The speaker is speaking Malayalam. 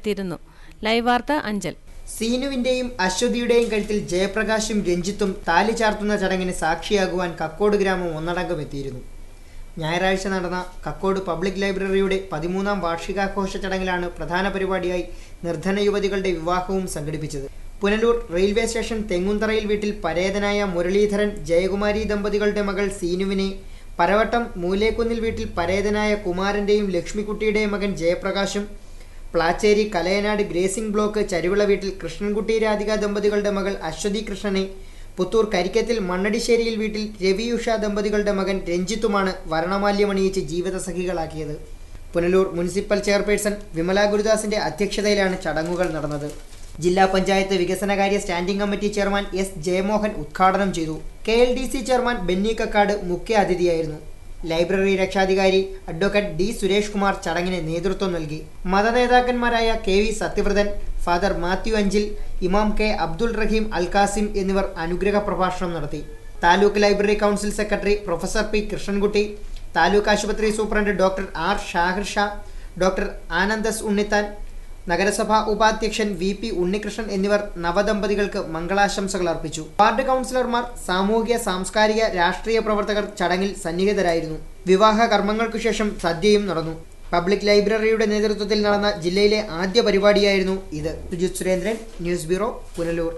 എത്തിയിരുന്നു. ലൈവ് വാർത്ത അഞ്ചൽ. സീനുവിന്റെയും അശ്വതിയുടെയും കഴുത്തിൽ ജയപ്രകാശും രഞ്ജിത്തും താലി ചാർത്തുന്ന ചടങ്ങിന് സാക്ഷിയാകുവാൻ കക്കോട് ഗ്രാമം ഒന്നടങ്കം എത്തിയിരുന്നു. ഞായറാഴ്ച നടന്ന കക്കോട് പബ്ലിക് ലൈബ്രറിയുടെ 13ാം വാർഷികാഘോഷ ചടങ്ങിലാണ് പ്രധാന പരിപാടിയായി നിർധന യുവതികളുടെ വിവാഹവും സംഘടിപ്പിച്ചത്. പുനലൂർ റെയിൽവേ സ്റ്റേഷൻ തെങ്ങുംതറയിൽ വീട്ടിൽ പരേതനായ മുരളീധരൻ ജയകുമാരി ദമ്പതികളുടെ മകൾ സീനുവിനെ, പരവട്ടം മൂലേക്കുന്നിൽ വീട്ടിൽ പരേതനായ കുമാരന്റെയും ലക്ഷ്മിക്കുട്ടിയുടെയും മകൻ ജയപ്രകാശും, പ്ലാച്ചേരി കലയനാട് ഗ്രേസിംഗ് ബ്ലോക്ക് ചരുവിള വീട്ടിൽ കൃഷ്ണൻകുട്ടി രാധിക ദമ്പതികളുടെ മകൾ അശ്വതി കൃഷ്ണനെ, പുത്തൂർ കരിക്കത്തിൽ മണ്ണടിശ്ശേരിയിൽ വീട്ടിൽ രവി ഉഷ ദമ്പതികളുടെ മകൻ രഞ്ജിത്തുമാണ് വർണ്ണമാല്യമണിയിച്ച് ജീവിതസഖികളാക്കിയത്. പുനലൂർ മുനിസിപ്പൽ ചെയർപേഴ്സൺ വിമല ഗുരുദാസിന്റെ അധ്യക്ഷതയിലാണ് ചടങ്ങുകൾ നടന്നത്. ജില്ലാ പഞ്ചായത്ത് വികസനകാര്യ standing committee chairman S Jayamohan ഉദ്ഘാടനം ചെയ്തു. KLDC ചെയർമാൻ ബെന്നി കക്കാട് മുഖ്യ അതിഥിയായിരുന്നു. ലൈബ്രറി രക്ഷാധികാരി അഡ്വക്കേറ്റ് ഡി സുരേഷ് കുമാർ ചടങ്ങിന് നേതൃത്വം നൽകി. മതനേതാക്കന്മാരായ KV Sathyavrathan, father Mathew Anchil, ഇമാം K അബ്ദുൾ റഹീം അൽകാസിം എന്നിവർ അനുഗ്രഹ പ്രഭാഷണം നടത്തി. Taluk library council secretary professor P Krishnankutty, taluk ആശുപത്രി സൂപ്രണ്ട് doctor R Shahir Shah, doctor ആനന്ദസ് ഉണ്ണിത്താൻ, നഗരസഭാ ഉപാധ്യക്ഷൻ VP ഉണ്ണികൃഷ്ണൻ എന്നിവർ നവദമ്പതികൾക്ക് മംഗളാശംസകൾ അർപ്പിച്ചു. വാർഡ് കൗൺസിലർമാർ, സാമൂഹിക സാംസ്കാരിക രാഷ്ട്രീയ പ്രവർത്തകർ ചടങ്ങിൽ സന്നിഹിതരായിരുന്നു. വിവാഹ കർമ്മങ്ങൾക്കു ശേഷം സദ്യയും നടന്നു. പബ്ലിക് ലൈബ്രറിയുടെ നേതൃത്വത്തിൽ നടന്ന ജില്ലയിലെ ആദ്യ പരിപാടിയായിരുന്നു ഇത്. Sujith Surendran, news bureau, Punalur.